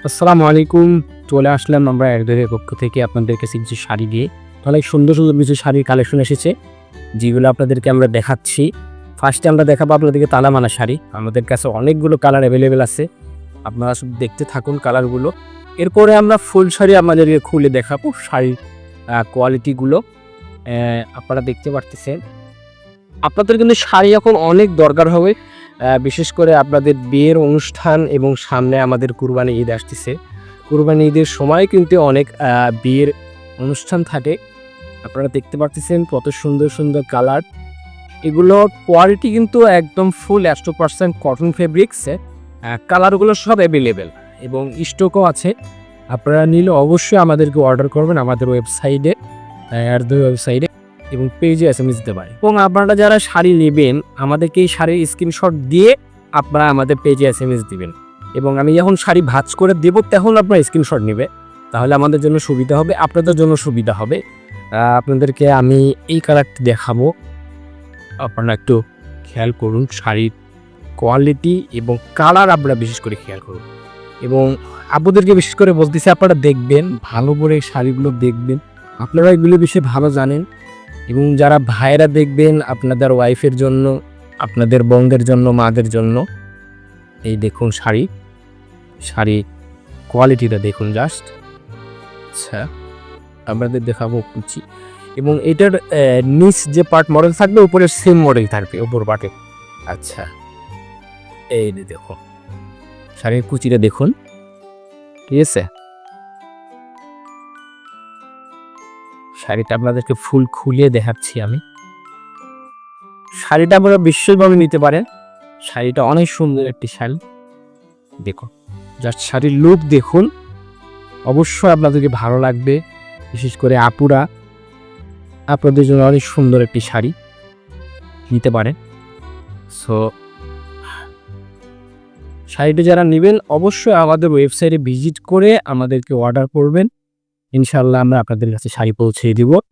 আসসালামু আলাইকুম। চলে আসলাম আমরা এর পক্ষ থেকে আপনাদের কাছে কিছু শাড়ি দিয়ে। অনেক সুন্দর, সুন্দর কিছু শাড়ির কালেকশন এসেছে, যেগুলো আপনাদেরকে আমরা দেখাচ্ছি। ফার্স্টে আমরা দেখাবো আপনাদেরকে তালামানা শাড়ি। আমাদের কাছে অনেকগুলো কালার অ্যাভেলেবেল আছে। আপনারা শুধু দেখতে থাকুন কালারগুলো। এরপরে আমরা ফুল শাড়ি আপনাদেরকে খুলে দেখাবো শাড়ির কোয়ালিটিগুলো। আপনারা দেখতে পারতেছেন। আপনাদের কিন্তু শাড়ি এখন অনেক দরকার হবে, বিশেষ করে আপনাদের বিয়ের অনুষ্ঠান এবং সামনে আমাদের কুরবানি ঈদ আসতেছে। কুরবানি ঈদের সময় কিন্তু অনেক বিয়ের অনুষ্ঠান থাকে। আপনারা দেখতে পারতেছেন কত সুন্দর সুন্দর কালার। এগুলোর কোয়ালিটি কিন্তু একদম ফুল 100% কটন ফেব্রিক্সে। কালারগুলো সব অ্যাভেলেবেল এবং স্টকও আছে। আপনারা নিলে অবশ্যই আমাদেরকে অর্ডার করবেন আমাদের ওয়েবসাইটে, ওয়েবসাইটে এবং পেজে SMS দিতে পারে। এবং আপনারা যারা শাড়ি নেবেন আমাদেরকে এই শাড়ির স্ক্রিনশট দিয়ে আপনারা আমাদের পেজে SMS দিবেন, এবং আমি যখন শাড়ি ভাঁজ করে দেবো তখন আপনারা স্ক্রিনশট নেবে, তাহলে আমাদের জন্য সুবিধা হবে, আপনাদের জন্য সুবিধা হবে। আপনাদেরকে আমি এই কালারটি দেখাবো, আপনারা একটু খেয়াল করুন। শাড়ির কোয়ালিটি এবং কালার আপনারা বিশেষ করে খেয়াল করুন, এবং আপনাদেরকে বিশেষ করে বলতেছি আপনারা দেখবেন, ভালো করে শাড়িগুলো দেখবেন। আপনারা এগুলো বেশি ভালো জানেন, এবং যারা ভাইয়েরা দেখবেন আপনাদের ওয়াইফের জন্য, আপনাদের বোনদের জন্য, মাদের জন্য। এই দেখুন শাড়ি কোয়ালিটিটা দেখুন জাস্ট। আচ্ছা, আপনাদের দেখাবো কুচি, এবং এটার নিচ যে পার্ট মডেল থাকবে উপরে সেম মডেল থাকবে উপর পার্টে। আচ্ছা, এই দেখুন শাড়ির কুচিটা দেখুন, ঠিক আছে। শাড়িটা আপনাদেরকে ফুল খুলিয়ে দেখাচ্ছি আমি। শাড়িটা আপনারা বিশেষভাবে নিতে পারেন। শাড়িটা অনেক সুন্দর একটি শাড়ি, দেখুন জাস্ট শাড়ির লুক দেখুন, অবশ্যই আপনাদেরকে ভালো লাগবে। বিশেষ করে আপুরা, আপনাদের জন্য অনেক সুন্দর একটি শাড়ি নিতে পারেন। সো শাড়িটা যারা নেবেন অবশ্যই আমাদের ওয়েবসাইটে ভিজিট করে আমাদেরকে অর্ডার করবেন। ইনশাল্লাহ আমরা আপনাদের কাছে শাড়ি পৌঁছে দিব।